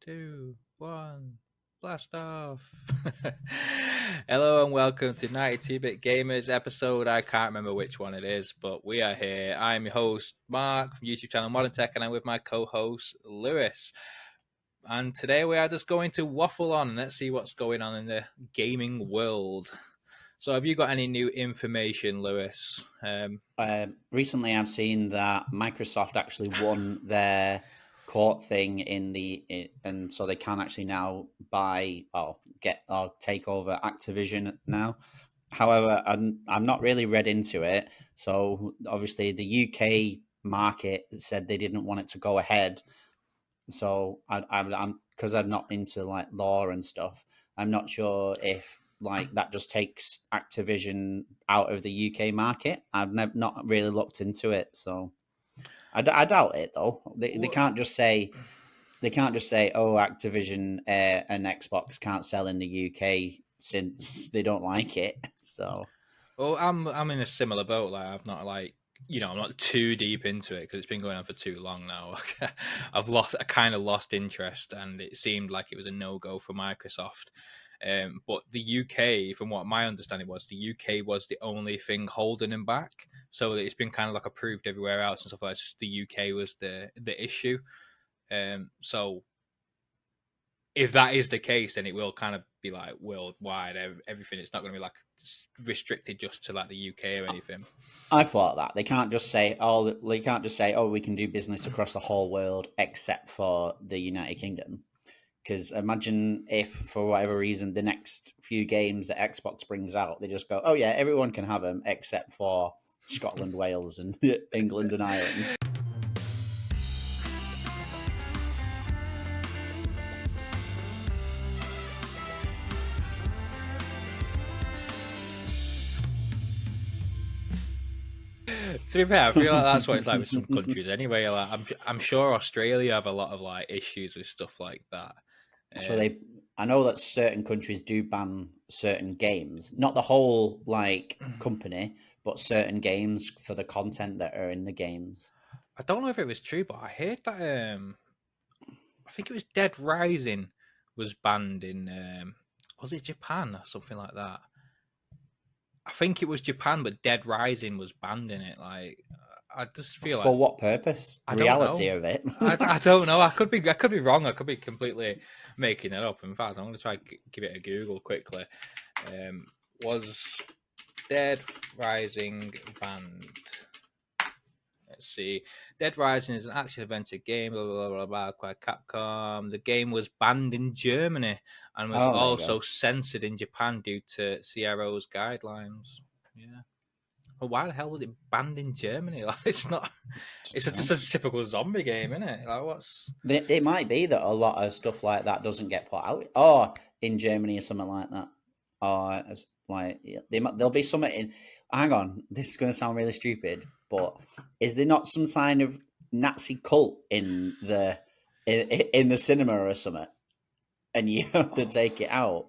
two, one, blast off. Hello and welcome to 92-Bit Gamers episode. I can't remember which one it is, but we are here. I'm your host, Mark, from YouTube channel Modern Tech, and I'm with my co-host, Lewis. And today we are just going to waffle on and let's see what's going on in the gaming world. So have you got any new information, Lewis? Recently, I've seen that Microsoft actually won their court thing and so they can actually now buy or take over Activision now. However, I'm not really read into it. So obviously, the UK market said they didn't want it to go ahead. So I'm because I'm not into like law and stuff. I'm not sure if like that just takes Activision out of the UK market. I've not really looked into it, so I doubt it though. They can't just say oh Activision and Xbox can't sell in the UK since they don't like it. So Well, I'm in a similar boat. Like I've not I'm not too deep into it because it's been going on for too long now. I kind of lost interest, and it seemed like it was a no go for Microsoft. But the UK, from what my understanding was, the UK was the only thing holding him back. So it's been kind of like approved everywhere else and stuff like that. Just the UK was the issue. So if that is the case, then it will kind of be like worldwide, everything. It's not going to be like restricted just to like the UK or anything. I thought that they can't just say we can do business across the whole world except for the United Kingdom. Because imagine if, for whatever reason, the next few games that Xbox brings out, they just go, oh yeah, everyone can have them except for Scotland, Wales, and England and Ireland. To be fair, I feel like that's what it's like with some countries anyway. Like I'm sure Australia have a lot of like issues with stuff like that. So I know that certain countries do ban certain games, not the whole like company, but certain games for the content that are in the games. I don't know if it was true, but I heard that I think it was Dead Rising was banned in was it Japan or something like that? I think it was Japan, but Dead Rising was banned in it. Like, I just feel For like what purpose? I don't Reality know. of it. I don't know. I could be wrong. I could be completely making it up. In fact, I'm going to try give it a Google quickly. Was Dead Rising banned? Let's see. Dead Rising is an action adventure game, blah, blah, blah, blah, by Capcom. The game was banned in Germany and was also censored in Japan due to CRO's guidelines. Yeah. Well, why the hell was it banned in Germany? Like, it's not. It's just a typical zombie game, isn't it? Like, what's? It might be that a lot of stuff like that doesn't get put out, or in Germany or something like that, or like there'll be something in. Hang on, this is going to sound really stupid, but is there not some kind of Nazi cult in the cinema or something, and you have to take it out?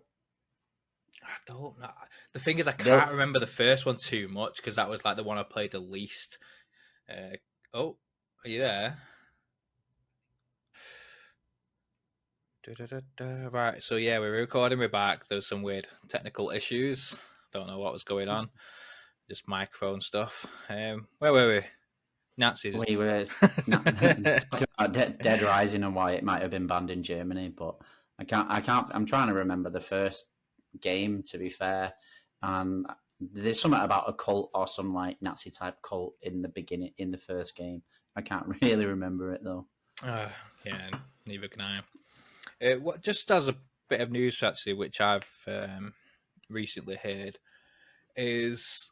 I don't know. The thing is, I can't remember the first one too much because that was like the one I played the least. Are you there? Right, so yeah, we're recording. We're back. There's some weird technical issues. Don't know what was going on. Just microphone stuff. Where were we? Nazis. We were talking about Dead Rising and why it might have been banned in Germany, but I can't. I'm trying to remember the first game. To be fair, there's something about a cult or some like Nazi type cult in the beginning in the first game. I can't really remember it though. Yeah, neither can I. Just as a bit of news, actually, which I've recently heard, is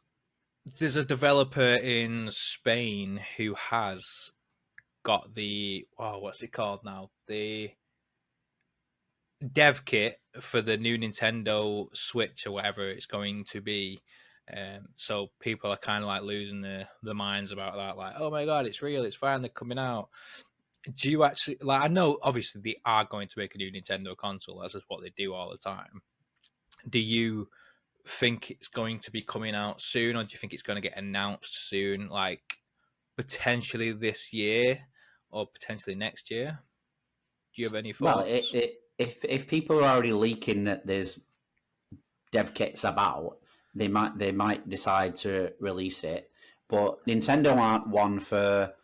there's a developer in Spain who has got what's it called now? The dev kit for the new Nintendo Switch or whatever it's going to be. So people are kind of like losing their minds about that. Like, oh my god, it's real! It's finally coming out. Do you actually like? I know obviously they are going to make a new Nintendo console. That's just what they do all the time. Do you think it's going to be coming out soon, or do you think it's going to get announced soon, like potentially this year or potentially next year? Do you have any Well, thoughts? if people are already leaking that there's dev kits about, they might decide to release it. But Nintendo aren't one for,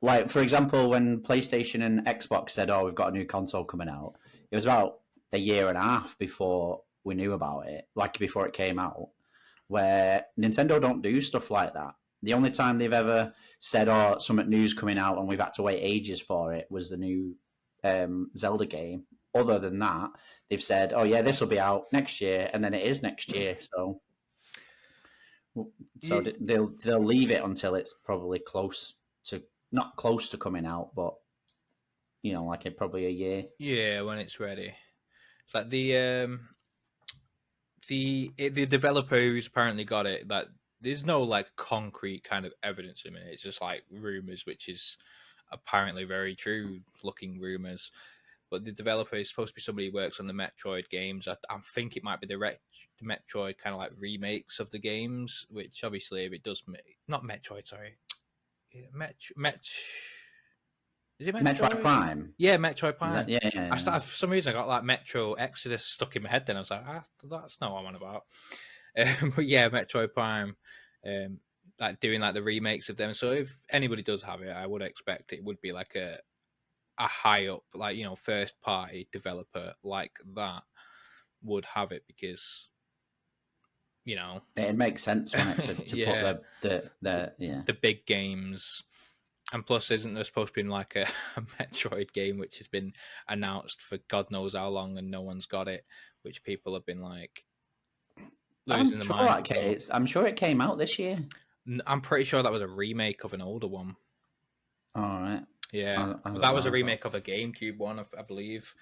like, for example, when PlayStation and Xbox said, "Oh, we've got a new console coming out," it was about a year and a half before we knew about it, like before it came out. Where Nintendo don't do stuff like that. The only time they've ever said, "Oh, something new's coming out," and we've had to wait ages for it, was the new Zelda game. Other than that, they've said, "Oh yeah, this will be out next year," and then it is next year. So Yeah, they'll leave it until it's probably close to, not close to coming out, but like probably a year. yeah, when it's ready. It's like the developer who's apparently got it. That there's no like concrete kind of evidence in it. It's just like rumors, which is apparently very true looking rumors. But the developer is supposed to be somebody who works on the Metroid games. I think it might be the Metroid kind of like remakes of the games, which obviously if it does not Metroid, sorry, yeah, is it Metroid Metroid? Prime. Yeah, Metroid Is Prime. that, yeah, yeah, I yeah. started, for some reason I got like Metro Exodus stuck in my head. Then I was like, that's not what I'm on about. But yeah, Metroid Prime, um, like doing like the remakes of them. So if anybody does have it, I would expect it would be like a high up, like first party developer like that would have it because you know, It makes sense when it to put yeah, the yeah. the big games. And plus, isn't there supposed to be like a Metroid game which has been announced for God knows how long and no one's got it, which people have been like losing I'm their sure minds about. I'm sure it came out this year. I'm pretty sure that was a remake of an older one. All right. Yeah, I but don't that was a know. remake of a GameCube one, I believe,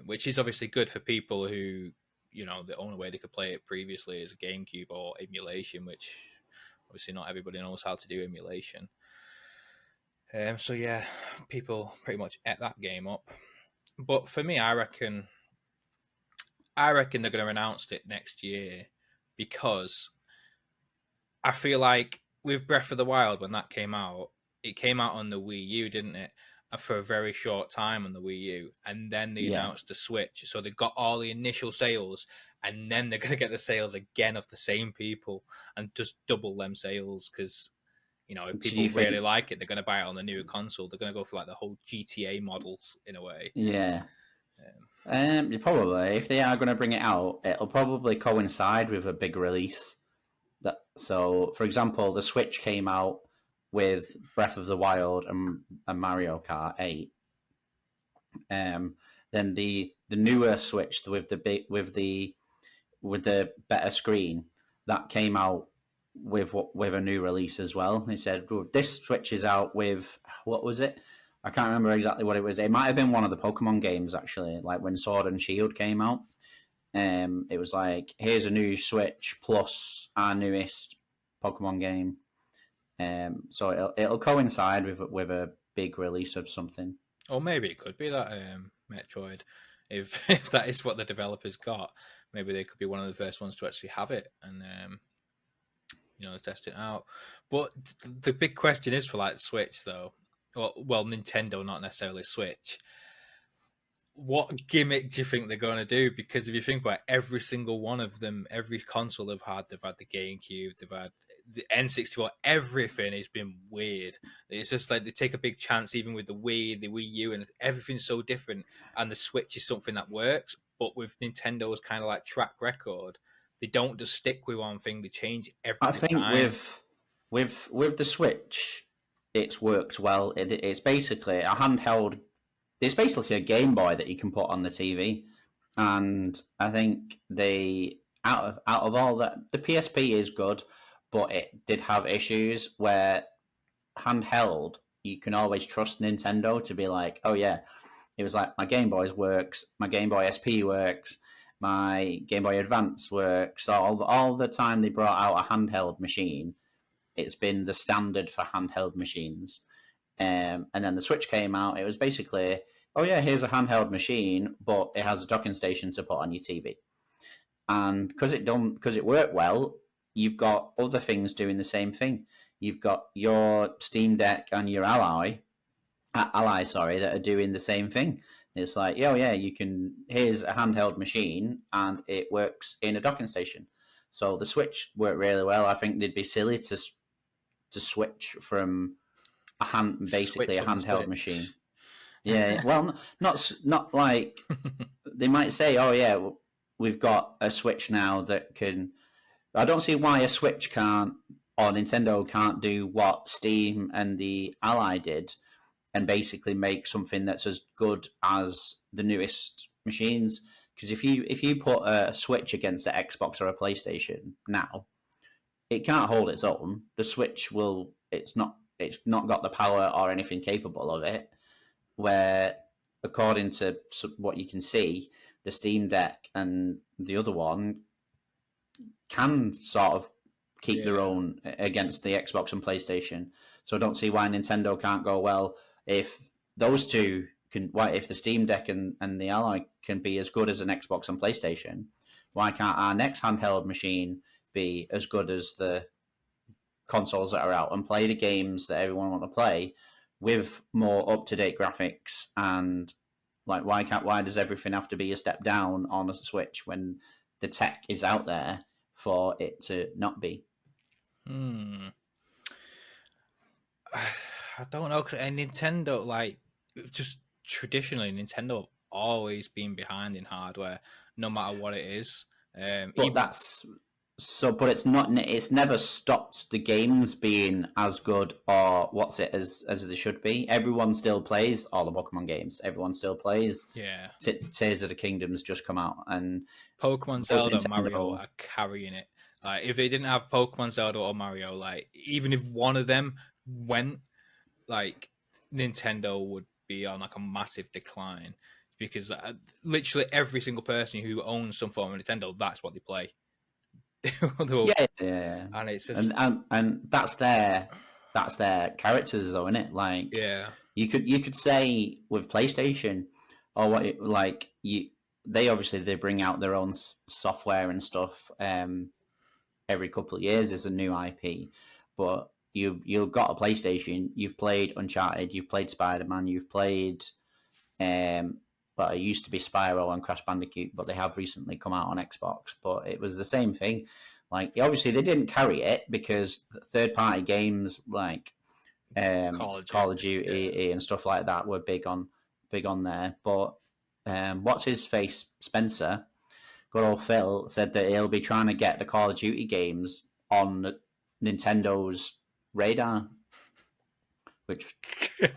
which is obviously good for people who, the only way they could play it previously is a GameCube or emulation, which obviously not everybody knows how to do emulation. So yeah, people pretty much ate that game up. But for me, I reckon they're going to announce it next year because I feel like with Breath of the Wild when that came out, it came out on the Wii U, didn't it? And for a very short time on the Wii U, and then they Yeah. announced the Switch, so they got all the initial sales, and then they're going to get the sales again of the same people and just double them sales because if Do people you really think? like it, they're going to buy it on the newer console. They're going to go for like the whole GTA models in a way. Yeah. Um, Probably if they are going to bring it out, it'll probably coincide with a big release. So, for example, the Switch came out with Breath of the Wild and Mario Kart 8. Then the newer Switch with the big with the better screen that came out with a new release as well. They said, well, this Switch is out with, what was it? I can't remember exactly what it was. It might have been one of the Pokemon games actually, like when Sword and Shield came out. It was like, here's a new Switch plus our newest Pokemon game. So it'll coincide with a big release of something. or maybe it could be that Metroid, if if that is what the developers got. Maybe they could be one of the first ones to actually have it and test it out. But the big question is for like Switch though. Well, Nintendo, not necessarily Switch. What gimmick do you think they're going to do? Because if you think about it, every single one of them, every console they've had the GameCube, they've had the N64, everything has been weird. It's just like they take a big chance, even with the Wii U, and everything's so different. And the Switch is something that works, but with Nintendo's kind of like track record, they don't just stick with one thing; they change I every think time. with the Switch, it's worked well. It's basically a handheld. It's basically a Game Boy that you can put on the TV, and I think they out of all that, the PSP is good, but it did have issues where handheld you can always trust Nintendo to be like, oh yeah, it was like my Game Boy works, my Game Boy SP works, my Game Boy Advance works. So all the time they brought out a handheld machine, it's been the standard for handheld machines. And then the Switch came out. It was basically, oh yeah, here's a handheld machine, but it has a docking station to put on your TV. And because it worked well, you've got other things doing the same thing. You've got your Steam Deck and your Ally, Ally, sorry, that are doing the same thing. It's like, oh yeah, you can. Here's a handheld machine, and it works in a docking station. So the Switch worked really well. I think they'd be silly to switch from basically Switch a from the handheld Switch. machine. Yeah, well, not like they might say, oh yeah, we've got a Switch now that can. I don't see why a Switch can't or Nintendo can't do what Steam and the Ally did and basically make something that's as good as the newest machines. Because if you put a Switch against the Xbox or a PlayStation now, it can't hold its own. The Switch will. It's not got the power or anything capable of it. Where, according to what you can see, the Steam Deck and the other one can sort of keep their Yeah. own against the Xbox and PlayStation. So I don't see why Nintendo can't go, well, if those two can, why if the Steam Deck and the Ally can be as good as an Xbox and PlayStation, why can't our next handheld machine be as good as the consoles that are out and play the games that everyone want to play with more up to date graphics? And like, why does everything have to be a step down on a Switch when the tech is out there for it to not be? Hmm. I don't know, cause Nintendo, like, just traditionally, Nintendo have always been behind in hardware, no matter what it is. But Even that's so. But it's not. It's never stopped the games being as good or what's it as they should be. Everyone still plays all the Pokemon games. Everyone still plays. yeah, Tears of the Kingdom's just come out, and Pokemon, those Zelda, and Mario Nintendo. are carrying it. Like, if they didn't have Pokemon, Zelda, or Mario, like, even if one of them went, like, Nintendo would be on like a massive decline because literally every single person who owns some form of Nintendo, that's what they play. Yeah, yeah, And it's and just and that's their characters, though, isn't it? Like yeah, you could say with PlayStation or like you they obviously they bring out their own software and stuff every couple of years as a new IP, but you've got a PlayStation, you've played Uncharted, you've played Spider-Man, you've played um well, it used to be Spyro and Crash Bandicoot, but they have recently come out on Xbox. But it was the same thing. Like obviously they didn't carry it because third party games like Call of Call of Duty, yeah. Duty and stuff like that were big on there. But what's his face Spencer, good old Phil, said that he'll be trying to get the Call of Duty games on Nintendo's radar, which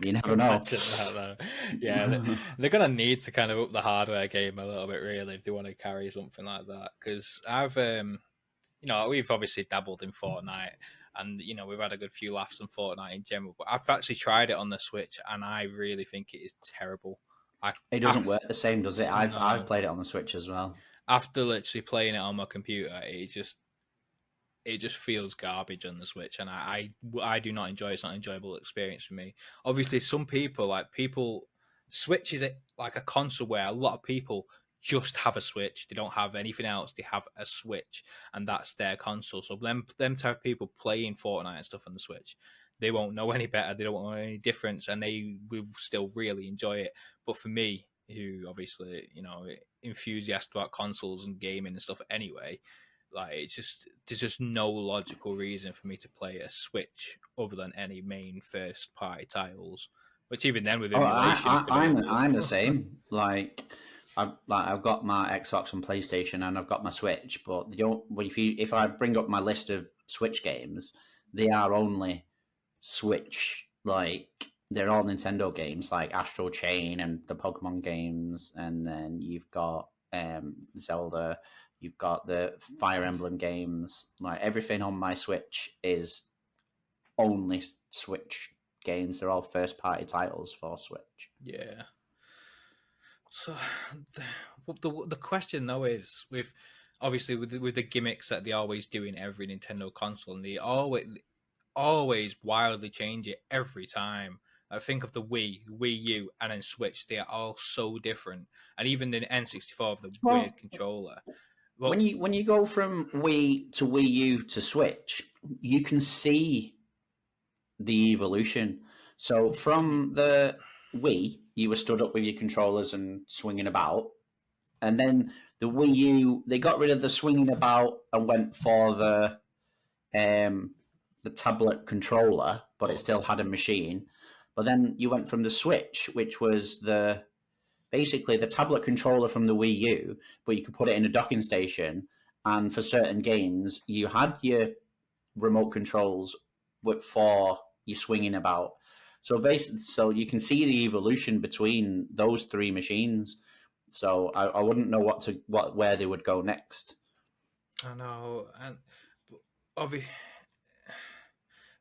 you never know. Imagine that, though. Yeah, they're gonna need to kind of up the hardware game a little bit, really, if they want to carry something like that. Because I've, we've obviously dabbled in Fortnite, and we've had a good few laughs on Fortnite in general. But I've actually tried it on the Switch, and I really think it is terrible. I, It doesn't work the same, does it? I've no, played it on the Switch as well. after literally playing it on my computer, it just feels garbage on the Switch, and I do not enjoy it. It's not an enjoyable experience for me. Obviously, some people Switch is like a console where a lot of people just have a Switch. They don't have anything else. They have a Switch, and that's their console. So them type of people playing Fortnite and stuff on the Switch, they won't know any better. They don't know any difference, and they will still really enjoy it. But for me, who obviously enthusiast about consoles and gaming and stuff anyway, like there's just no logical reason for me to play a Switch other than any main first party titles. Which even then with Oh, emulation it could be a bit I'm the difficult. same. I've got my Xbox and PlayStation, and I've got my Switch. But if I bring up my list of Switch games, they are only Switch. Like they're all Nintendo games, like Astral Chain and the Pokemon games, and then you've got Zelda. You've got the Fire Emblem games. Like everything on my Switch is only Switch games. They're all first party titles for Switch. Yeah. So the question though is with obviously with the gimmicks that they always do in every Nintendo console, and they always wildly change it every time. I think of the Wii U, and then Switch. They are all so different, and even the N64 of the Well, weird controller. when Well, you go from Wii to Wii U to Switch, you can see the evolution. So from the Wii, you were stood up with your controllers and swinging about, and then the Wii U, they got rid of the swinging about and went for um, the tablet controller, but it still Okay. had a machine. But then you went from the Switch, which was the basically the tablet controller from the Wii U, but you could put it in a docking station. And for certain games, you had your remote controls for you swinging about. So basically, so you can see the evolution between those three machines. So I wouldn't know where they would go next. I know, and obviously,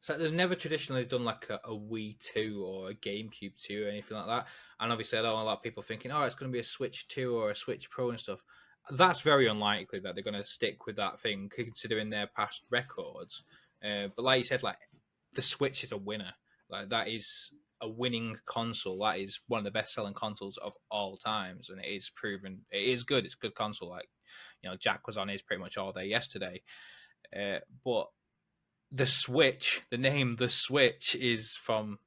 so they've never traditionally done like a Wii 2 or a GameCube 2 or anything like that. And obviously, I don't want a lot of people thinking, oh, it's going to be a Switch 2 or a Switch Pro and stuff. That's very unlikely that they're going to stick with that thing, considering their past records. But like you said, like the Switch is a winner. Like that is a winning console. That is one of the best-selling consoles of all times, and it is proven. It is good. It's a good console. Like Jack was on his pretty much all day yesterday. But the Switch, the name the Switch is from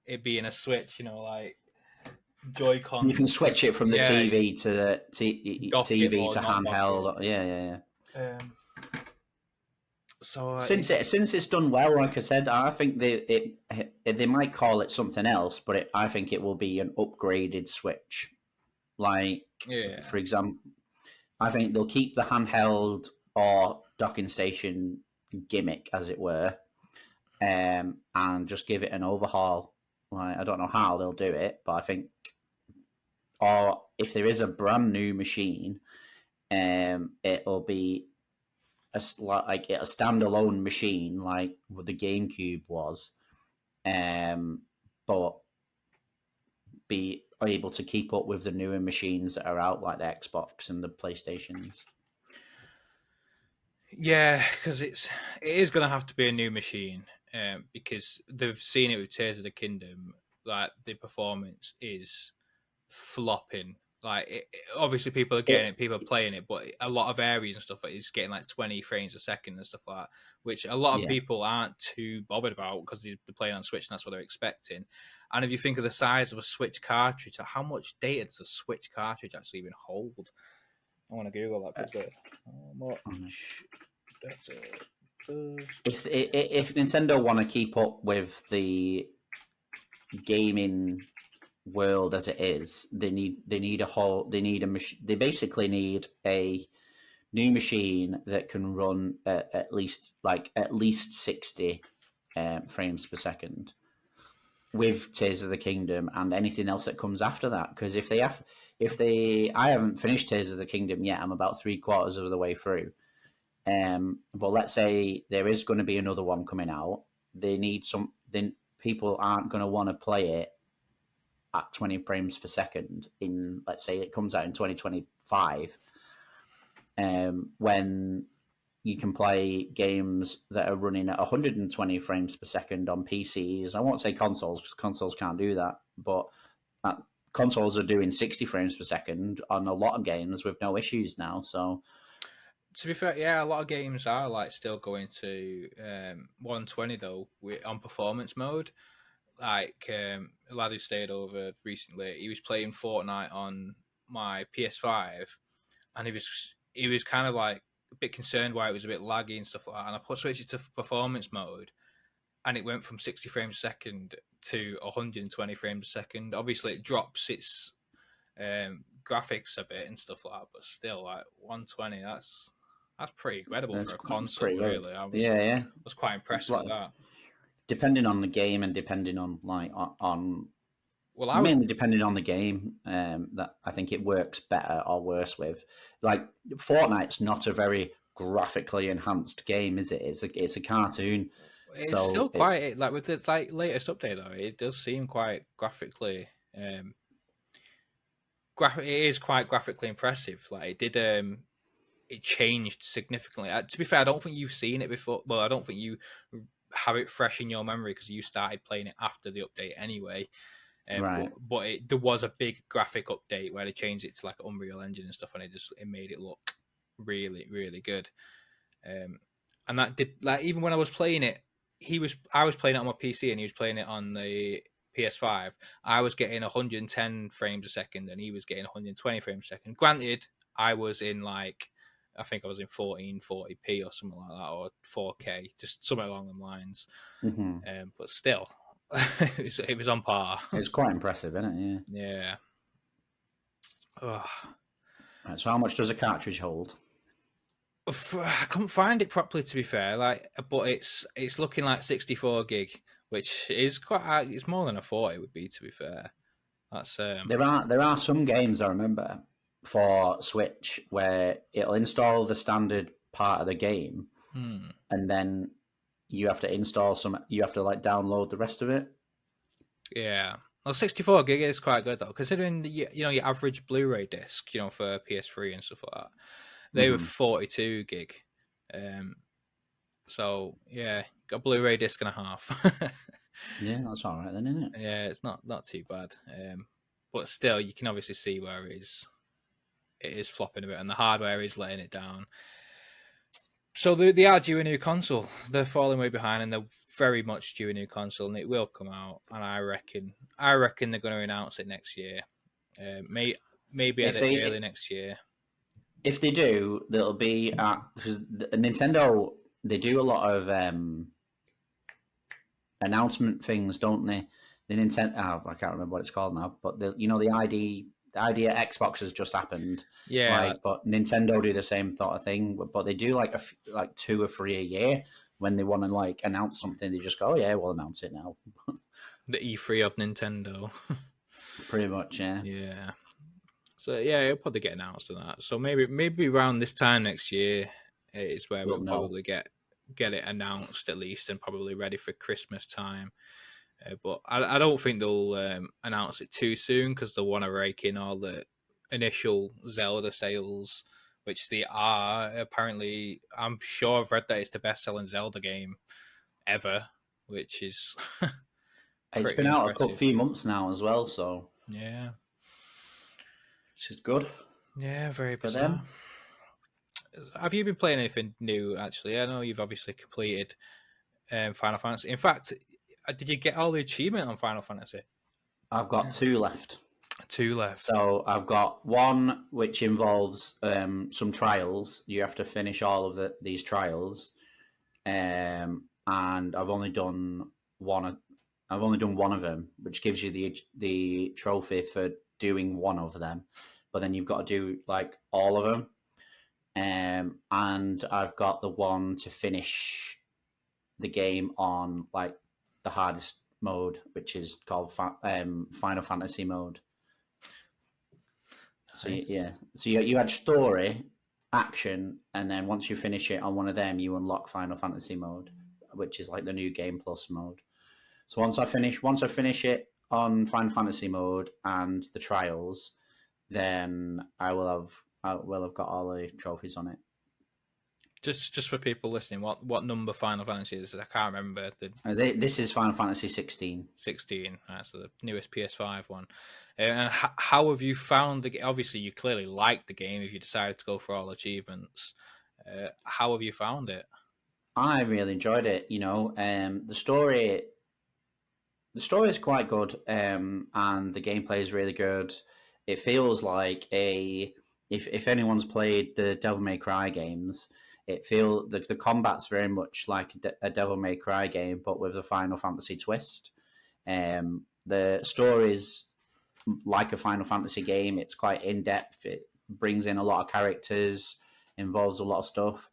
it being a Switch, like You Joy-Con. can switch it from the Yeah, TV to the dock it TV or to not dock it. handheld. Yeah. Um, so Since it's done well, like I said, I think they might call it something else, but I think it will be an upgraded Switch. Like, yeah, for example, I think they'll keep the handheld or docking station gimmick, as it were, and just give it an overhaul. Like, I don't know how they'll do it, but I think, or if there is a brand new machine, it'll be like a standalone machine, like what the GameCube was, but be able to keep up with the newer machines that are out, like the Xbox and the PlayStations. yeah, because it is going to have to be a new machine, because they've seen it with Tears of the Kingdom. Like the performance is flopping. Like obviously people are getting it, people are playing it, but a lot of areas and stuff is getting like 20 frames a second and stuff like that, which a lot of Yeah, people aren't too bothered about because they're playing on Switch and that's what they're expecting. And if you think of the size of a Switch cartridge, how much data does a Switch cartridge actually even hold? I want to Google that quickly. How much data does if Nintendo want to keep up with the gaming world as it is, they basically need a new machine that can run at least 60 frames per second with Tears of the Kingdom and anything else that comes after that. Because I haven't finished Tears of the Kingdom yet. I'm about 3/4 of the way through. But let's say there is going to be another one coming out. They need some. Then people aren't going to want to play it at 20 frames per second. In, let's say it comes out in 2025, when you can play games that are running at 120 frames per second on PCs. I won't say consoles because consoles can't do that, but consoles are doing 60 frames per second on a lot of games with no issues now. So, to be fair, yeah, a lot of games are like still going to 120 though on performance mode. Like a lad who stayed over recently, he was playing Fortnite on my PS5, and he was kind of like a bit concerned why it was a bit laggy and stuff like that. And I switched it to performance mode, and it went from 60 frames a second to 120 frames a second. Obviously, it drops its graphics a bit and stuff like that, but still, like 120, that's pretty incredible for it's a console. pretty good. Really, I was Yeah. was quite impressed with Like, that. depending on the game and depending on on Well, I was mainly depending on the game, that I think it works better or worse with. Like, Fortnite's not a very graphically enhanced game, is it? It's a cartoon, It's still so quite like with the latest update though. It does seem quite graphically. It is quite graphically impressive. Like it did. It changed significantly. To be fair, I don't think you've seen it before. Well, I don't think you have it fresh in your memory because you started playing it after the update anyway. right. There was a big graphic update where they changed it to like Unreal Engine and stuff, and it made it look really really good. And that did, like, even when I was playing it, I was playing it on my PC and he was playing it on the PS5, I was getting 110 frames a second, and he was getting 120 frames a second. Granted, I was in like, I think I was in 1440p or something like that, or 4K, just somewhere along them lines. Mm-hmm. But still, it was on par. It's quite impressive, isn't it? Yeah. Ugh. Right, so how much does a cartridge hold? I couldn't find it properly, to be fair. Like, but it's looking like 64 gig, which is quite. It's more than I thought it would be, to be fair. That's There are some games I remember for Switch where it'll install the standard part of the game, and then you have to install some. You have to like download the rest of it. Yeah. Well, 64 gig is quite good though, considering your average Blu-ray disc, for PS3 and stuff like that. They were 42 gig. So yeah, got a Blu-ray disc and a half. Yeah, that's all right then, isn't it? Yeah, it's not too bad. But still, you can obviously see where it is flopping a bit, and the hardware is letting it down. So they are due a new console. They're falling way behind, and they're very much due a new console, and it will come out. And I reckon they're going to announce it next year. Maybe early next year. If they do, there'll be because Nintendo, they do a lot of announcement things, don't they? The Nintendo, I can't remember what it's called now, but the idea Xbox has just happened. Yeah, but Nintendo do the same sort of thing, but they do like 2 or 3 a year. When they want to like announce something, they just go, "Oh yeah, we'll announce it now." The E3 of Nintendo. Pretty much, yeah. Yeah. So yeah, it'll probably get announced and that. So maybe around this time next year is where we'll probably get it announced at least, and probably ready for Christmas time. But I don't think they'll announce it too soon, because they'll want to rake in all the initial Zelda sales, which they are. Apparently, I'm sure I've read that it's the best-selling Zelda game ever, which is it's been out a few months now as well, so yeah, which is good. Yeah, very for bizarre. them. Have you been playing anything new? Actually, I know you've obviously completed Final Fantasy. In fact, did you get all the achievement on Final Fantasy? I've got 2 left. 2 left. So I've got one which involves some trials. You have to finish all of these trials, and I've only done one. I've only done one of them, which gives you the trophy for doing one of them. But then you've got to do like all of them, and I've got the one to finish the game on like the hardest mode, which is called Final Fantasy mode. So Nice. yeah, so you had story, action, and then once you finish it on one of them, you unlock Final Fantasy mode, which is like the new Game Plus mode. So once I finish it on Final Fantasy mode and the trials, then I will have got all the trophies on it. Just for people listening, what number Final Fantasy is? I can't remember. This is Final Fantasy 16. 16. That's the newest PS5 one. And how have you found the game? Obviously, you clearly liked the game if you decided to go for all achievements. How have you found it? I really enjoyed it. The story is quite good, and the gameplay is really good. It feels like if anyone's played the Devil May Cry games, the combat's very much like a Devil May Cry game, but with a Final Fantasy twist. The story's like a Final Fantasy game. It's quite in depth. It brings in a lot of characters, involves a lot of stuff.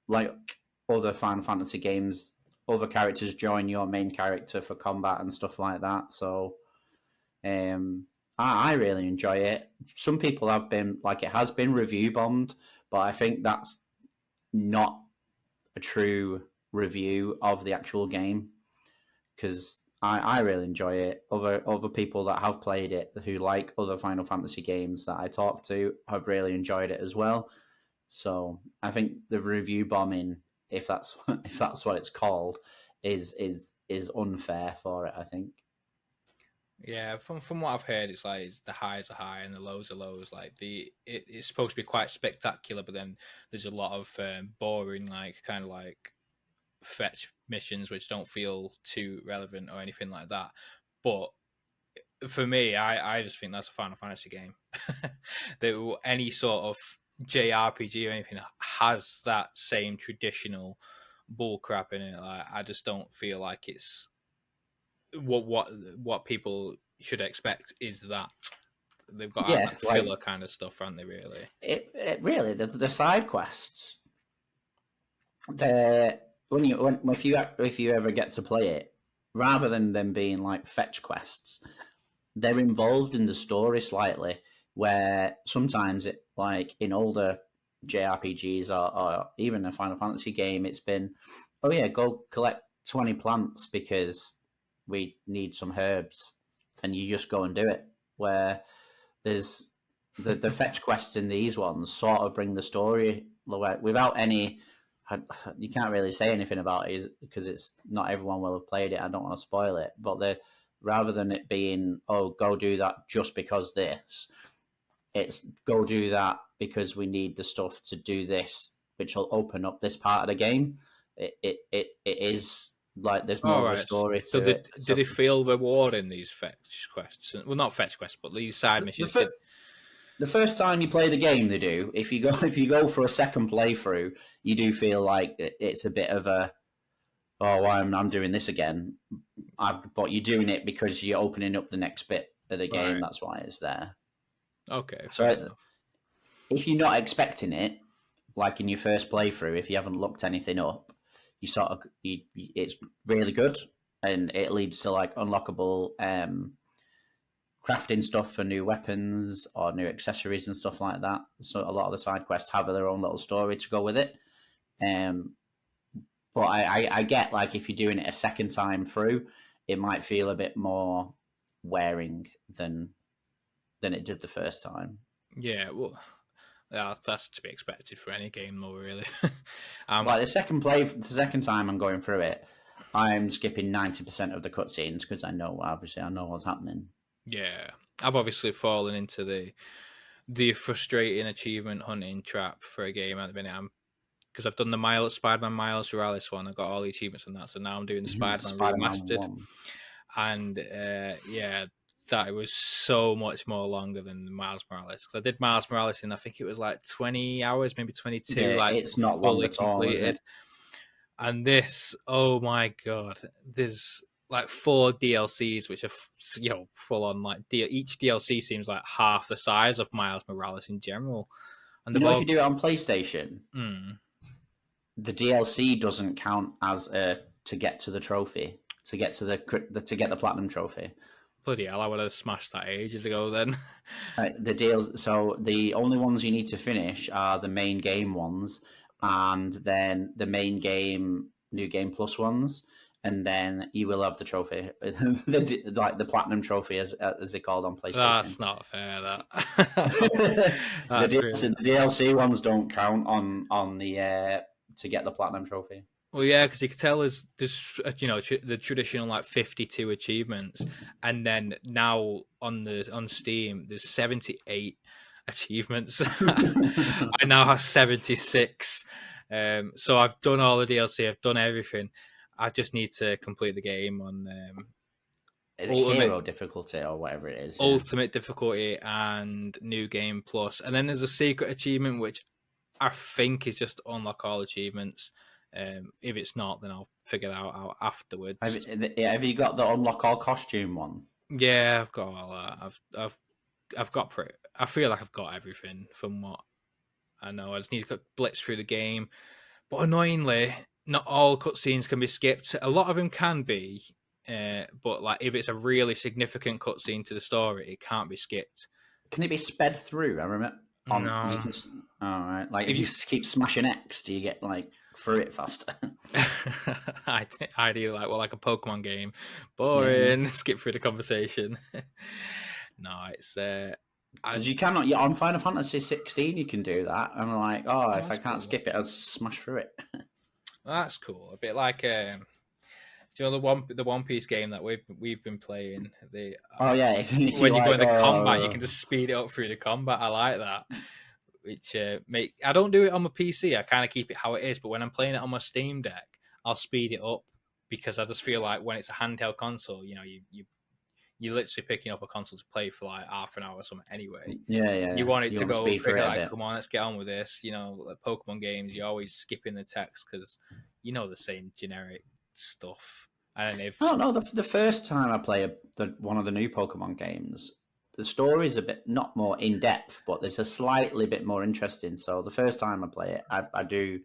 Like other Final Fantasy games, other characters join your main character for combat and stuff like that. So, I really enjoy it. Some people have been like, it has been review bombed, but I think that's not a true review of the actual game, because I really enjoy it. Other people that have played it, who like other Final Fantasy games that I talk to, have really enjoyed it as well. So I think the review bombing, if that's what it's called, is unfair for it, I think. Yeah, from what I've heard, it's like the highs are high and the lows are lows. Like it's supposed to be quite spectacular, but then there's a lot of boring, like kind of like fetch missions which don't feel too relevant or anything like that. But for me, I just think that's a Final Fantasy game. That any sort of JRPG or anything has that same traditional bull crap in it. Like, I just don't feel like it's what people should expect is that. They've got Yeah, that filler kind of stuff, haven't they? Really? it really the side quests. They're if you ever get to play it, rather than them being like fetch quests, they're involved in the story slightly. Where sometimes it, like in older JRPGs or even a Final Fantasy game, it's been, oh yeah, go collect 20 plants because we need some herbs, and you just go and do it. Where there's the fetch quests in these ones sort of bring the story without any. You can't really say anything about it because it's not everyone will have played it. I don't want to spoil it, but rather than it being, oh, go do that just because this, it's go do that because we need the stuff to do this, which will open up this part of the game. It is like there's more All of a right. story So to it. did they feel rewarding these fetch quests? Well, not fetch quests, but these side missions. The first time you play the game, they do. If you go for a second playthrough, you do feel like it's a bit of a, oh, I'm doing this again. But you're doing it because you're opening up the next bit of the game. Right. That's why it's there. Okay, so if you're not expecting it, like in your first playthrough, if you haven't looked anything up, it's really good, and it leads to like unlockable crafting stuff for new weapons or new accessories and stuff like that. So a lot of the side quests have their own little story to go with it. But I get, like, if you're doing it a second time through, it might feel a bit more wearing than it did the first time. Yeah, well, that's to be expected for any game, though, really. Like the second time I'm going through it, I'm skipping 90% of the cutscenes because I know what's happening. Yeah, I've obviously fallen into the frustrating achievement hunting trap for a game at the minute. Because I've done the Spider-Man Miles Morales one. I got all the achievements on that, so now I'm doing the Spider-Man Remastered. 1. And yeah, that was so much more longer than Miles Morales. Because I did Miles Morales in, I think it was like 20 hours, maybe 22. Yeah, like it's not fully completed. Is it? And this, oh my god, there's like 4 DLCs, which are full on. Like each DLC seems like half the size of Miles Morales in general. And if you do it on PlayStation, the DLC doesn't count as to get to the trophy, to get the platinum trophy. Bloody hell! I would have smashed that ages ago. Then so the only ones you need to finish are the main game ones, and then the main game, new game plus ones. And then you will have the trophy, like the platinum trophy, as they called on PlayStation. That's not fair. The DLC ones don't count on the to get the platinum trophy. Well, yeah, because you can tell there's the traditional like 52 achievements, and then now on Steam there's 78 achievements. I now have 76. So I've done all the DLC. I've done everything. I just need to complete the game on is it hero difficulty or whatever it is? Ultimate difficulty and new game plus. And then there's a secret achievement, which I think is just unlock all achievements. If it's not, then I'll figure that out afterwards. Have you got the unlock all costume one? Yeah, I've got all that. I've got I feel like I've got everything from what I know. I just need to blitz through the game. But annoyingly, not all cutscenes can be skipped. A lot of them can be, but like if it's a really significant cutscene to the story, it can't be skipped. Can it be sped through? I remember. No. All right. Like if you keep smashing X, do you get like through it faster? Ideally, like a Pokemon game. Boring. Yeah. Skip through the conversation. No, it's. You cannot. On Final Fantasy 16, you can do that. And I'm like, if I can't skip it, I'll smash through it. That's cool. A bit like do you know the One Piece game that we've been playing? When you go into combat, you can just speed it up through the combat. I like that. Which I don't do it on my PC. I kind of keep it how it is. But when I'm playing it on my Steam Deck, I'll speed it up because I just feel like when it's a handheld console, you know, you're literally picking up a console to play for like half an hour or something anyway. Yeah. You want it You to want to go speed through quicker, it a like, bit. come on, let's get on with this. You know, like Pokemon games, you're always skipping the text because you know the same generic stuff. And if I don't know. The first time I play one of the new Pokemon games, the story's a bit not more in depth, but there's a slightly bit more interesting. So the first time I play it, I do.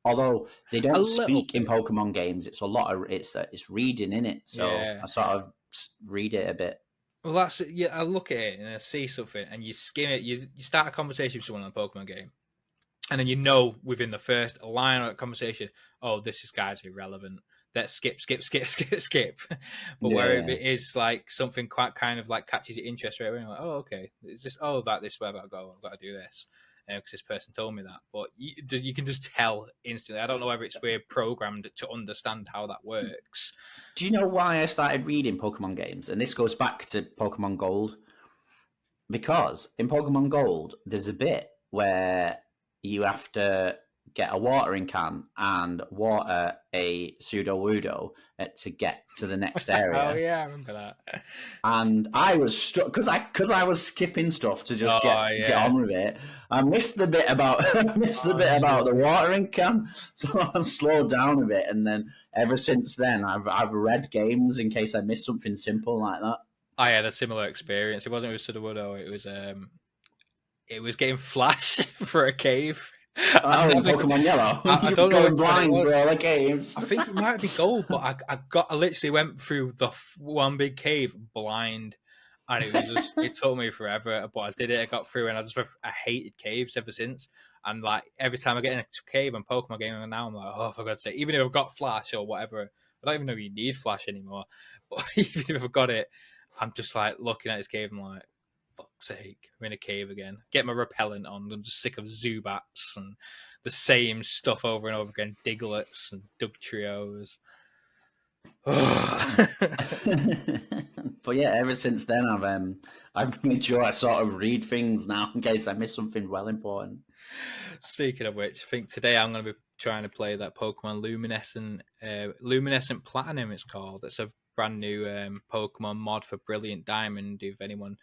Although they a don't little speak in bit, Pokemon games, it's a lot of it's reading in it. So yeah. I sort of read it a bit. Well, that's yeah. I look at it and I see something, and you skim it. You start a conversation with someone on a Pokemon game, and then you know within the first line of that conversation, oh, this guy's irrelevant. Let's skip. But Yeah, where if yeah. it is like something quite kind of like catches your interest right away, you're like, oh, okay, it's just that this way I've got to go. I've got to do this because this person told me that. But you can just tell instantly. I don't know whether it's we're programmed to understand how that works. Do you know why I started reading Pokemon games? And this goes back to Pokemon Gold. Because in Pokemon Gold, there's a bit where you have to get a watering can and water a Sudowoodo to get to the next area. Oh yeah, I remember that. And I was stuck because I was skipping stuff to just get on with it. I missed the bit about the watering can, so I slowed down a bit. And then ever since then, I've read games in case I missed something simple like that. I had a similar experience. It wasn't with Sudowoodo. It was getting flash for a cave. Oh, in Pokemon Yellow, I you're don't know going which one it blind was. for all the caves. I think it might be gold, but I literally went through the one big cave blind, and it was just it took me forever. But I did it. I got through, and I hated caves ever since. And like every time I get in a cave and Pokemon game, and now I'm like, oh, for God's sake! Even if I've got Flash or whatever, I don't even know if you need Flash anymore. But even if I've got it, I'm just like looking at this cave. I'm like, fuck's sake, I'm in a cave again. Get my repellent on. I'm just sick of Zubats and the same stuff over and over again. Digletts and Dugtrios. But yeah, ever since then, I've made sure I sort of read things now in case I miss something well important. Speaking of which, I think today I'm going to be trying to play that Pokemon Luminescent Platinum. It's called. It's a brand new Pokemon mod for Brilliant Diamond. If anyone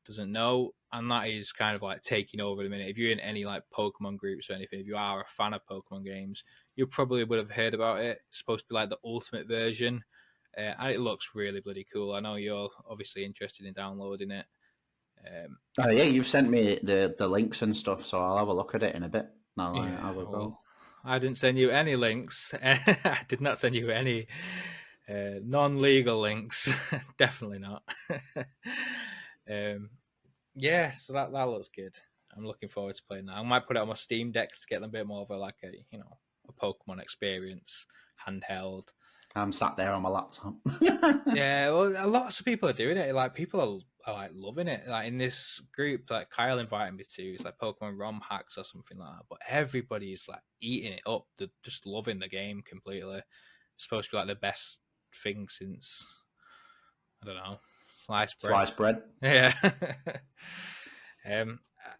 doesn't know, and that is kind of like taking over the minute. If you're in any like Pokemon groups or anything, if you are a fan of Pokemon games, you probably would have heard about it. It's supposed to be like the ultimate version, and it looks really bloody cool. I know you're obviously interested in downloading it. Oh yeah, you've sent me the links and stuff, so I'll have a look at it in a bit. No, Yeah, I will go. I didn't send you any links. I did not send you any non-legal links. Definitely not. Yeah, so that looks good. I'm looking forward to playing that. I might put it on my Steam Deck to get them a bit more of a a Pokemon experience handheld. I'm sat there on my laptop. Yeah, well, lots of people are doing it. Like people are like loving it. Like in this group, like Kyle invited me to, it's like Pokemon ROM hacks or something like that. But everybody's like eating it up. They're just loving the game completely. It's supposed to be like the best thing since I don't know, sliced bread. Sliced bread. Yeah.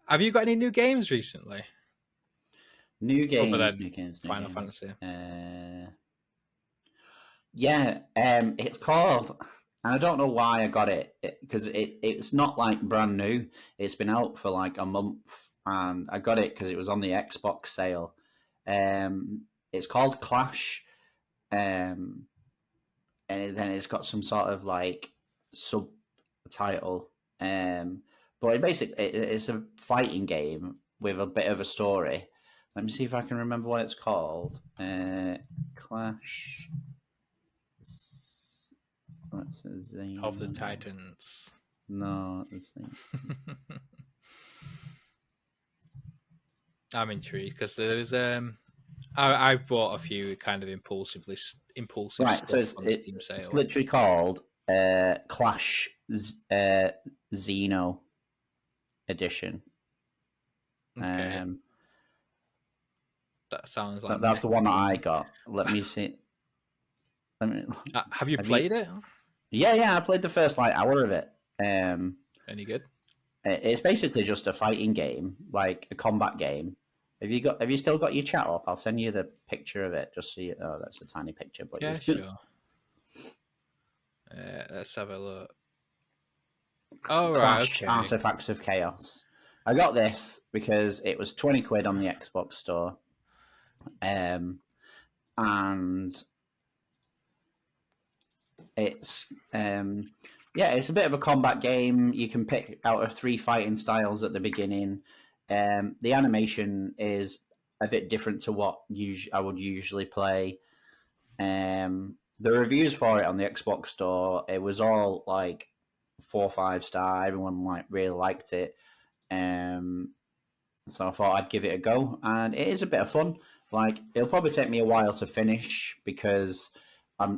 Have you got any new games recently? New games. Final Fantasy. Yeah, it's called, and I don't know why I got it because it's not like brand new. It's been out for like a month, and I got it because it was on the Xbox sale. It's called Clash, and then it's got some sort of like subtitle. But it's a fighting game with a bit of a story. Let me see if I can remember what it's called. Clash of the Titans. No, let's see. I'm intrigued because there's I've bought a few kind of impulsive right, stuff so on the Steam sale. It's literally called Clash Xeno Edition. Okay. That sounds like that's the one that I got. Let me see. Have you played it? Yeah, I played the first like hour of it. Any good? It's basically just a fighting game, like a combat game. Have you still got your chat up? I'll send you the picture of it just so you. Oh, that's a tiny picture, but Yeah, you sure. Let's have a look. Oh, right, Crash okay. Artifacts of Chaos. I got this because it was 20 quid on the Xbox store. And it's it's a bit of a combat game. You can pick out of 3 fighting styles at the beginning. The animation is a bit different to what I would usually play. The reviews for it on the Xbox store, it was all like 4 or 5 star. Everyone like really liked it. So I thought I'd give it a go, and it is a bit of fun. Like, it'll probably take me a while to finish because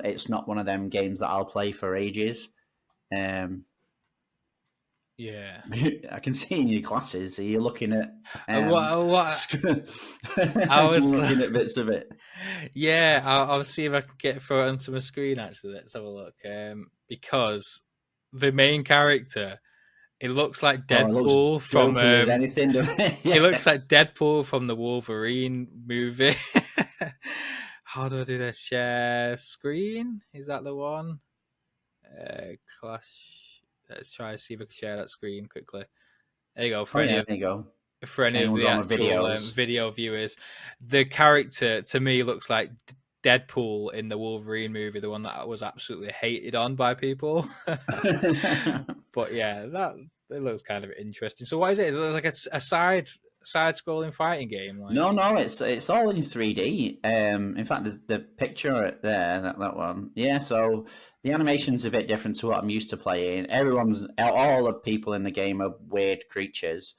it's not one of them games that I'll play for ages. Yeah. I can see in your glasses. Are you looking at? What? I was looking at bits of it. Yeah, I'll see if I can throw it onto my screen. Actually, let's have a look. Because the main character, it looks like Deadpool from. As anything. It looks like Deadpool from the Wolverine movie. How do I do this? Share screen? Is that the one? Clash. Let's try to see if I can share that screen quickly. There you go. There you go. For any Anyone's of the on actual video viewers, the character to me looks like Deadpool in the Wolverine movie, the one that was absolutely hated on by people. But yeah, it looks kind of interesting. So what is it? Is it like a side-scrolling fighting game? Like... No, it's all in 3D. In fact, there's the picture right there, that one. Yeah, so the animation's a bit different to what I'm used to playing. All the people in the game are weird creatures.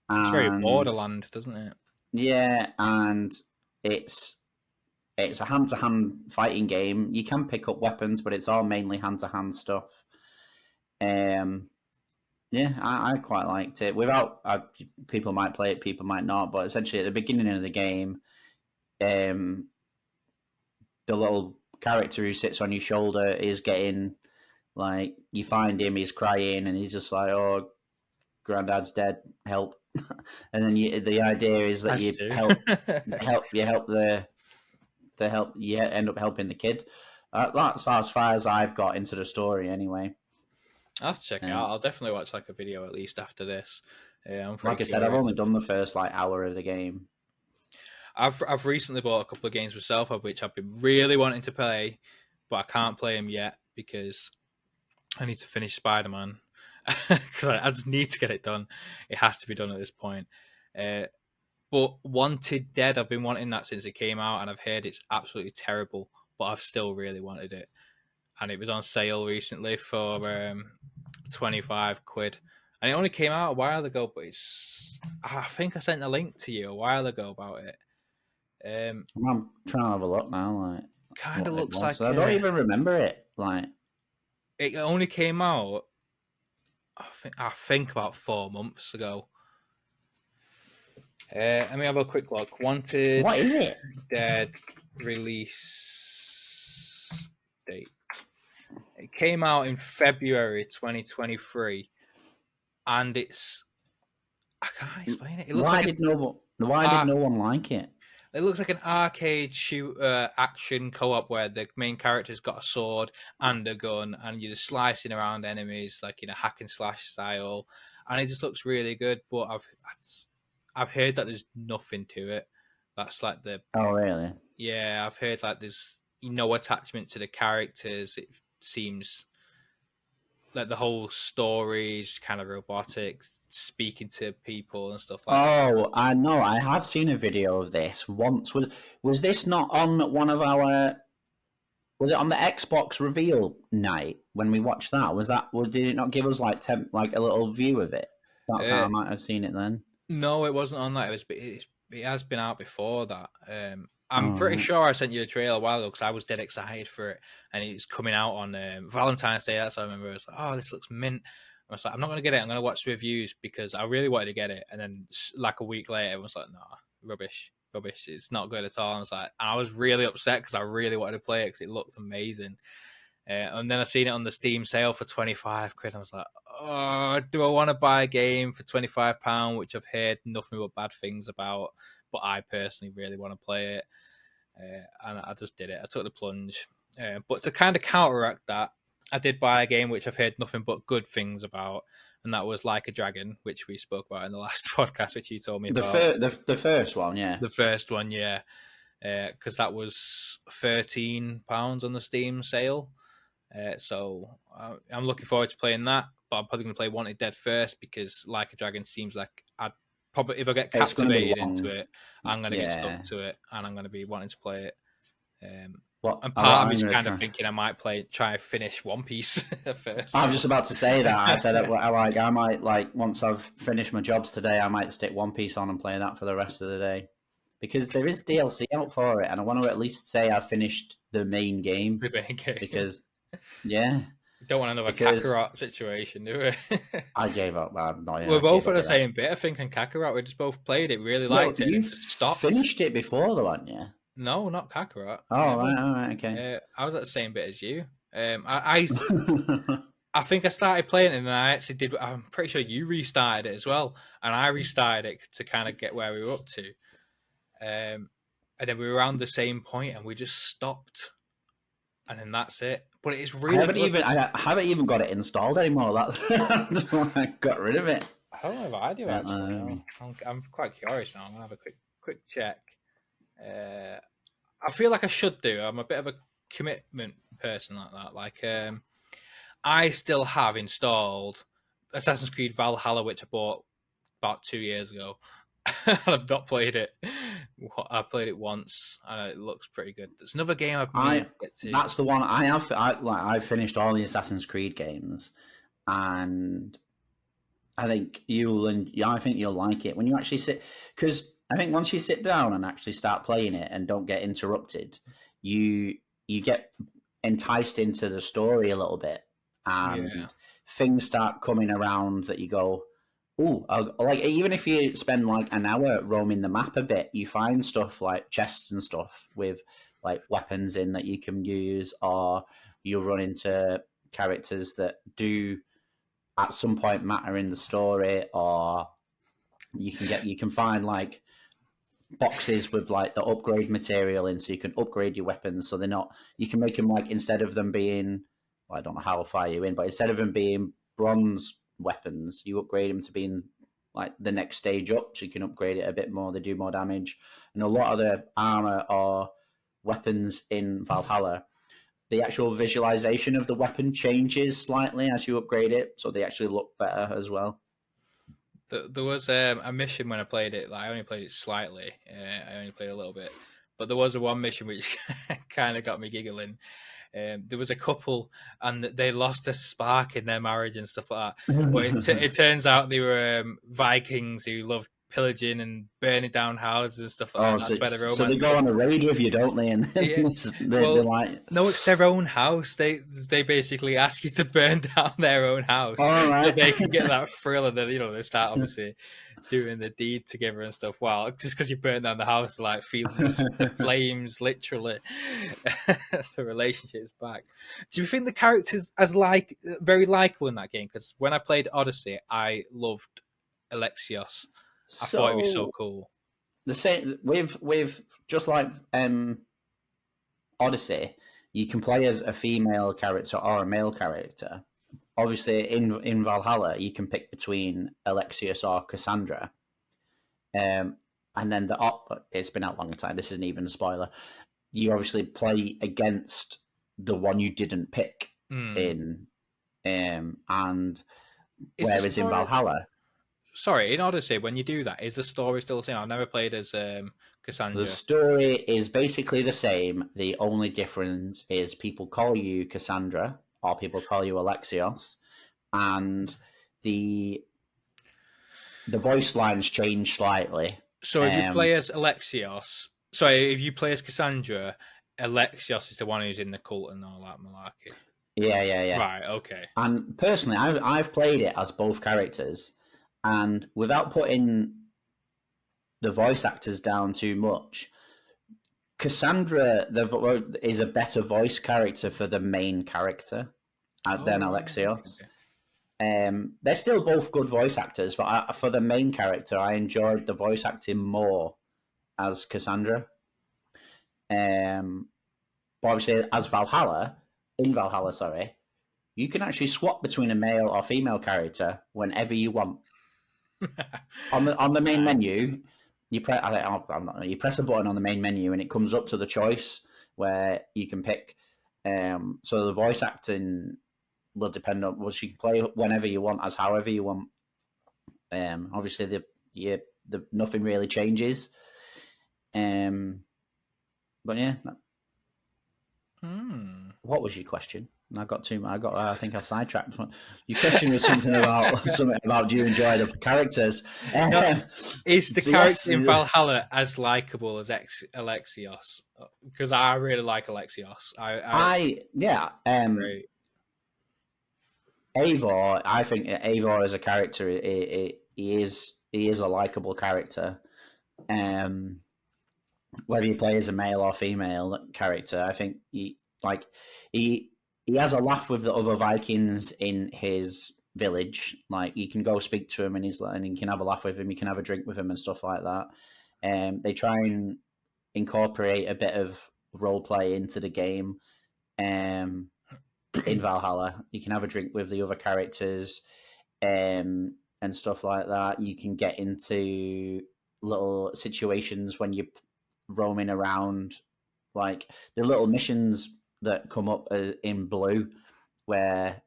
It's very Borderland, doesn't it? Yeah, and it's a hand-to-hand fighting game. You can pick up weapons, but it's all mainly hand-to-hand stuff. Yeah, I quite liked it. People might play it, people might not, but essentially at the beginning of the game, the little character who sits on your shoulder is getting, like, you find him, he's crying, and he's just like, "Oh, Granddad's dead, help!" And then the idea is that you end up helping the kid. That's as far as I've got into the story, anyway. I'll have to check it out. I'll definitely watch like a video at least after this. Like I said, I've only done the first hour of the game. I've recently bought a couple of games myself, of which I've been really wanting to play, but I can't play them yet because I need to finish Spider-Man. Because I just need to get it done. It has to be done at this point. But Wanted Dead, I've been wanting that since it came out, and I've heard it's absolutely terrible, but I've still really wanted it. And it was on sale recently for 25 quid. And it only came out a while ago, but I think I sent a link to you a while ago about it. I'm trying to have a look now. Kind of looks like... I don't even remember it. It only came out, I think about 4 months ago. Let me have a quick look. Wanted... What is it? Dead release date. It came out in February 2023, and it's... I can't explain it. It looks why did no one like it? It looks like an arcade shooter action co-op where the main character's got a sword and a gun, and you're just slicing around enemies like in a hack and slash style, and it just looks really good. But I've heard that there's nothing to it. That's like the... Oh, really? Yeah, I've heard like there's no attachment to the characters. It seems like the whole story is kind of robotic, speaking to people and stuff like that. Oh, I know. I have seen a video of this once. Was this not on one of our... Was it on the Xbox reveal night when we watched that? Did it not give us like a little view of it? That's how I might have seen it then. No, it wasn't on that. It has been out before that. I'm pretty sure I sent you a trailer a while ago because I was dead excited for it, and it was coming out on Valentine's Day. That's what I remember. I was like, "Oh, this looks mint." I was like, "I'm not going to get it. I'm going to watch the reviews because I really wanted to get it." And then, like a week later, I was like, "Nah, rubbish. It's not good at all." And I was really upset because I really wanted to play it because it looked amazing. And then I seen it on the Steam sale for 25 quid. I was like, oh, do I want to buy a game for £25, which I've heard nothing but bad things about, but I personally really want to play it. And I just did it. I took the plunge. But to kind of counteract that, I did buy a game which I've heard nothing but good things about, and that was Like a Dragon, which we spoke about in the last podcast, which you told me about. The first one, yeah. The first one, yeah. Because that was £13 on the Steam sale. So I'm looking forward to playing that, but I'm probably going to play Wanted Dead first because Like a Dragon seems like I'd probably, if I get captivated into it, I'm going to get stuck to it, and I'm going to be wanting to play it. And part of me is kind of thinking I might try and finish One Piece first. I was just about to say that. I said I might like once I've finished my jobs today, I might stick One Piece on and play that for the rest of the day. Because there is DLC out for it, and I want to at least say I finished the main game. The main game. Because, yeah. Don't want another Kakarot situation, do we? I gave up. We're both at the same bit, I think, in Kakarot. We just both played it, really liked it. You stopped. Finished it before, though, hadn't you? No, not Kakarot. Oh, right, okay. I was at the same bit as you. I think I started playing it, and then I actually did. I'm pretty sure you restarted it as well, and I restarted it to kind of get where we were up to. And then we were around the same point, and we just stopped, and then that's it. But it's really. I haven't even got it installed anymore. I got rid of it. I don't know if I do actually. I'm quite curious now. I'm gonna have a quick check. I feel like I should do. I'm a bit of a commitment person like that. Like, I still have installed Assassin's Creed Valhalla, which I bought about 2 years ago. I've not played it. I played it once, and it looks pretty good. There's another game I've meant to get to. That's the one I have. I've finished all the Assassin's Creed games, and I think you'll like it when you actually sit. Because I think once you sit down and actually start playing it and don't get interrupted, you get enticed into the story a little bit, and things start coming around that you go, oh, like even if you spend like an hour roaming the map a bit, you find stuff like chests and stuff with like weapons in that you can use, or you run into characters that do at some point matter in the story, or you can find like boxes with like the upgrade material in, so you can upgrade your weapons. So you can make them like, instead of them being, well, I don't know how far you're in, but instead of them being bronze weapons, you upgrade them to being like the next stage up, so you can upgrade it a bit more. They do more damage, and a lot of the armor or weapons in Valhalla, the actual visualization of the weapon changes slightly as you upgrade it, so they actually look better as well. There was a mission when I played it. Like, I only played it slightly. I only played a little bit, but there was one mission which kind of got me giggling. There was a couple, and they lost the spark in their marriage and stuff like that. But it turns out they were Vikings who loved pillaging and burning down houses and stuff like that. So they go on a raid with you, don't they? And they're like, no, it's their own house. They basically ask you to burn down their own house, so they can get that thrill, and then they start obviously doing the deed together and stuff. Wow, just because you burn down the house, like feeling the flames, literally, the relationship's back. Do you think the characters very likable in that game? Because when I played Odyssey, I loved Alexios. I thought it was so cool. The same with just like Odyssey, you can play as a female character or a male character. Obviously, in Valhalla, you can pick between Alexios or Cassandra. And then it's been out a long time. This isn't even a spoiler. You obviously play against the one you didn't pick in, and whereas in Valhalla. Sorry, in Odyssey, when you do that, is the story still the same? I've never played as Cassandra. The story is basically the same. The only difference is people call you Cassandra or people call you Alexios, and the voice lines change slightly. So if you play as if you play as Cassandra, Alexios is the one who's in the cult and all that malarkey. Yeah. Right, okay. And personally, I've played it as both characters. And without putting the voice actors down too much, Cassandra is a better voice character for the main character than Right. Alexios. Okay. They're still both good voice actors, but for the main character, I enjoyed the voice acting more as Cassandra. But obviously, as in Valhalla, sorry, you can actually swap between a male or female character whenever you want. On the main menu, you press. You press a button on the main menu, and it comes up to the choice where you can pick. So the voice acting will depend on what you can play whenever you want, as however you want. Obviously, the nothing really changes. But yeah. What was your question? I think I sidetracked. Your question was something about do you enjoy the characters? Is the character in Valhalla as likable as Alexios? Because I really like Alexios. Yeah. Great. Eivor, I think Eivor as a character, he is a likable character. Whether you play as a male or female character, I think he has a laugh with the other Vikings in his village. Like, you can go speak to him, and you can have a laugh with him. You can have a drink with him and stuff like that. They try and incorporate a bit of role play into the game. In Valhalla, you can have a drink with the other characters, and stuff like that. You can get into little situations when you're roaming around, like the little missions that come up in blue, where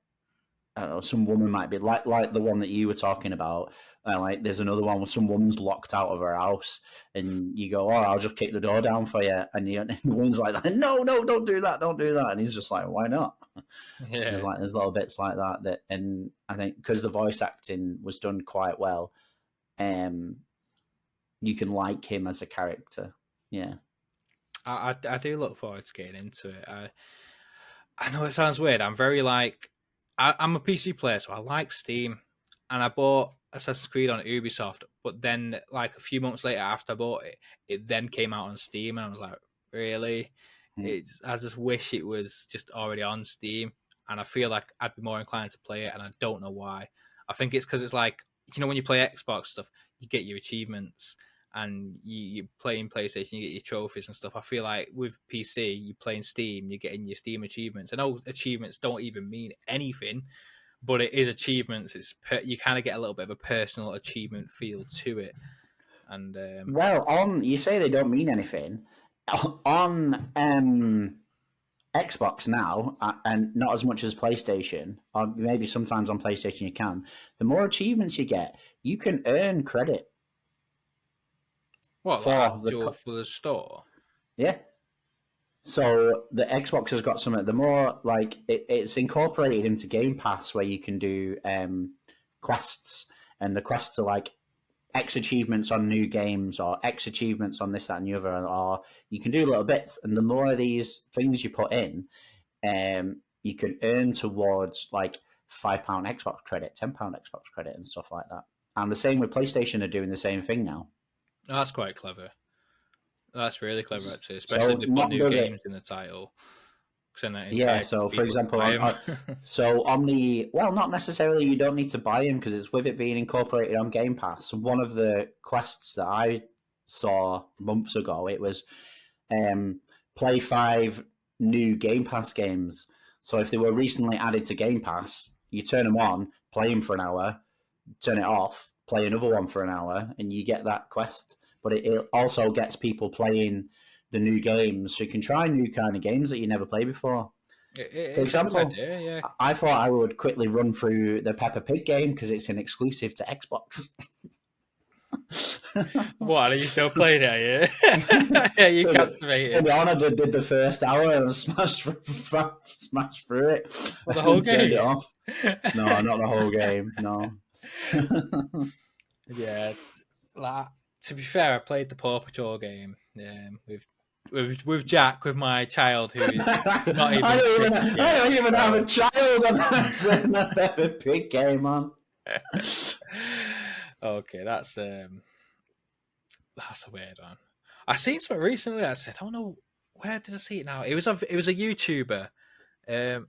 I don't know, some woman might be like the one that you were talking about. Like, there's another one where some woman's locked out of her house, and you go, "Oh, I'll just kick the door down for you," and the woman's like, "No, don't do that, don't do that," and he's just like, "Why not?" Yeah. There's little bits like that, and I think because the voice acting was done quite well, you can like him as a character. Yeah. I do look forward to getting into it. I know it sounds weird. I'm very I'm a PC player, so I like Steam, and I bought Assassin's Creed on Ubisoft. But then, like a few months later, after I bought it, it then came out on Steam, and I was like, really? I just wish it was just already on Steam, and I feel like I'd be more inclined to play it, and I don't know why. I think it's because it's like, when you play Xbox stuff, you get your achievements, and you play in PlayStation, you get your trophies and stuff. I feel like with PC, you play in Steam, you're getting your Steam achievements. I know achievements don't even mean anything, but it is achievements. You kind of get a little bit of a personal achievement feel to it. And well, you say they don't mean anything. On Xbox now, and not as much as PlayStation, or maybe sometimes on PlayStation you can, the more achievements you get, you can earn credit. What, for the store? Yeah. So the Xbox has got some. The more it's incorporated into Game Pass, where you can do quests, and the quests are like X achievements on new games, or X achievements on this, that, and the other, or you can do little bits. And the more of these things you put in, you can earn towards like £5 Xbox credit, £10 Xbox credit, and stuff like that. And the same with PlayStation are doing the same thing now. Oh, that's quite clever. That's really clever, actually, especially if they put new games in the title. Yeah, so for example, not necessarily, you don't need to buy them, because it's with it being incorporated on Game Pass. One of the quests that I saw months ago, it was play 5 new Game Pass games. So if they were recently added to Game Pass, you turn them on, play them for an hour, turn it off, play another one for an hour, and you get that quest. But it also gets people playing the new games, so you can try new kind of games that you never played before. For example, yeah. I thought I would quickly run through the Peppa Pig game because it's an exclusive to Xbox. What, are you still playing it? Yeah, you captivated. I did the first hour and smashed through it. Well, the whole game? Turned it off. No, not the whole game. No. Yeah, to be fair, I played the Paw Patrol game with Jack, with my child, who is not even I don't even have a child, and I'm turning the Peppa Pig game on. Okay, that's a weird one. I seen something recently. I said, "Oh no, where did I see it now?" It was a YouTuber. Um,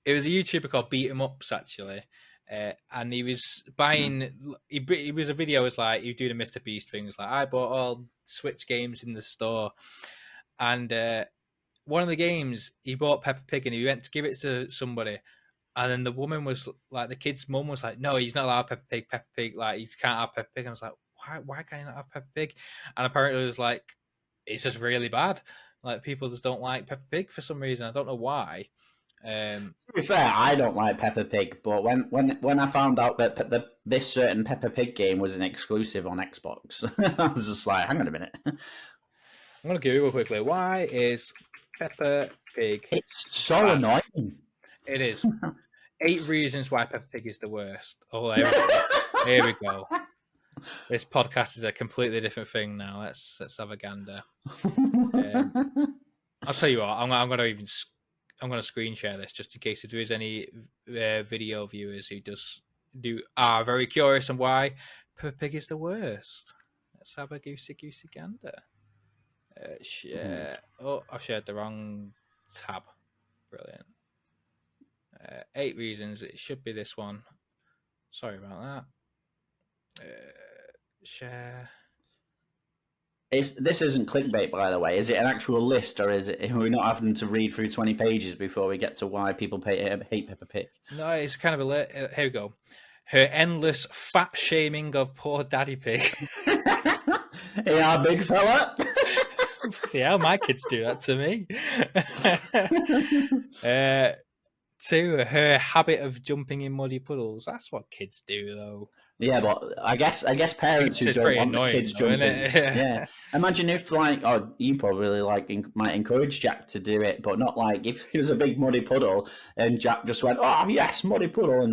it was a YouTuber called Beat 'Em Ups actually, and he was buying. He was a video. Was like he doing a Mr. Beast thing. It's like I bought all Switch games in the store, and one of the games he bought Peppa Pig, and he went to give it to somebody, and then the woman was like, the kid's mum was like, "No, he's not allowed Peppa Pig. Peppa Pig, like he can't have Peppa Pig." And I was like, "Why? Why can you not have Peppa Pig?" And apparently it was like, it's just really bad. Like people just don't like Peppa Pig for some reason. I don't know why. To be fair, I don't like Peppa Pig, but when I found out that this certain Peppa Pig game was an exclusive on Xbox, I was just like, hang on a minute. I'm gonna Google quickly. Why is Peppa Pig It's so bad? annoying. It is 8 reasons why Peppa Pig is the worst. Oh, there we go. Here we go. This podcast is a completely different thing now. Let's have a gander. I'll tell you what. I'm gonna screen share this just in case if there is any video viewers who are very curious on why Peppa Pig is the worst. Let's have a goosey gander. Share. Oh, I shared the wrong tab. Brilliant. 8 reasons. It should be this one. Sorry about that. Share. This isn't clickbait, by the way. Is it an actual list, or is it? Are we not having to read through 20 pages before we get to why people hate Peppa Pig? No, it's kind of a. Here we go. Her endless fat shaming of poor Daddy Pig. Yeah, big fella. Yeah, my kids do that to me. 2, her habit of jumping in muddy puddles. That's what kids do, though. Yeah, but I guess parents who don't want the kids jumping. Yeah, imagine if you probably might encourage Jack to do it, but not like if there's a big muddy puddle and Jack just went, "Oh yes, muddy puddle," and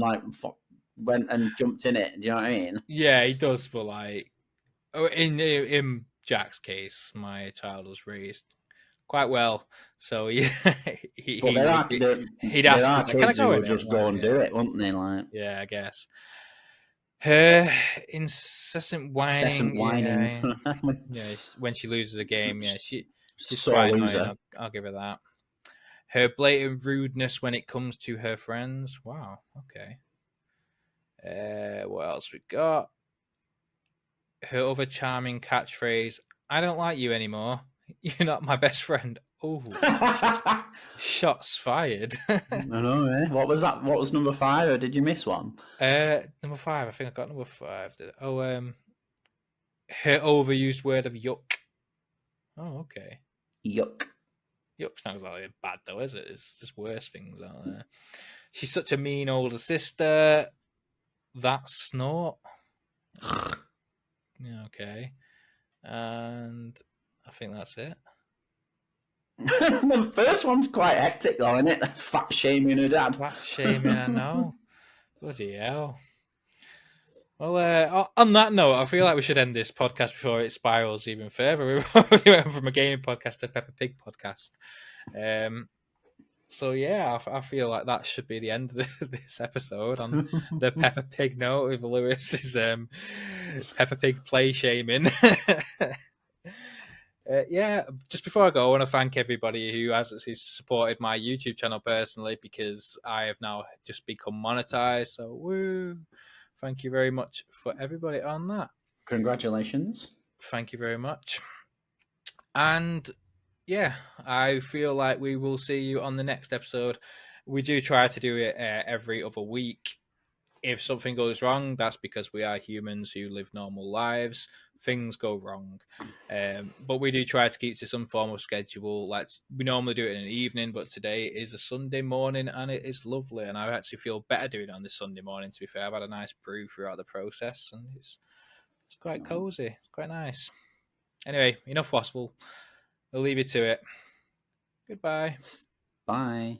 went and jumped in it. Do you know what I mean? Yeah, he does, but like in Jack's case, my child was raised quite well, so he'd ask us, kids "Can I go who in will just go and do it, won't they? Like, yeah, I guess. Her incessant whining. Yeah, when she loses a game, yeah, she's so quite loser. annoying. I'll give her that. Her blatant rudeness when it comes to her friends. Wow. Okay. What else we got? Her other charming catchphrase: "I don't like you anymore. You're not my best friend." Oh, shots fired. I know, eh? What was that? What was number 5, or did you miss one? Number 5. I think I got number 5. Her overused word of yuck. Oh, okay. Yuck. Yuck sounds like bad though, is it? It's just worse things out there. She's such a mean older sister. That snort. Yeah, okay. And I think that's it. The first one's quite hectic, though, isn't it? Fat shaming her dad. Fat shaming, I know. Bloody hell. Well, on that note, I feel like we should end this podcast before it spirals even further. We went from a gaming podcast to a Peppa Pig podcast. So yeah, I feel like that should be the end of this episode on the Peppa Pig note with Lewis's Peppa Pig play shaming. Yeah, just before I go, I want to thank everybody who has supported my YouTube channel personally, because I have now just become monetized. So woo! Thank you very much for everybody on that. Congratulations. Thank you very much. And yeah, I feel like we will see you on the next episode. We do try to do it every other week. If something goes wrong, that's because we are humans who live normal lives. Things go wrong. But we do try to keep to some form of schedule. We normally do it in an evening, but today is a Sunday morning and it is lovely. And I actually feel better doing it on this Sunday morning, to be fair. I've had a nice brew throughout the process and it's quite cozy. It's quite nice. Anyway, enough waffle. I'll leave you to it. Goodbye. Bye.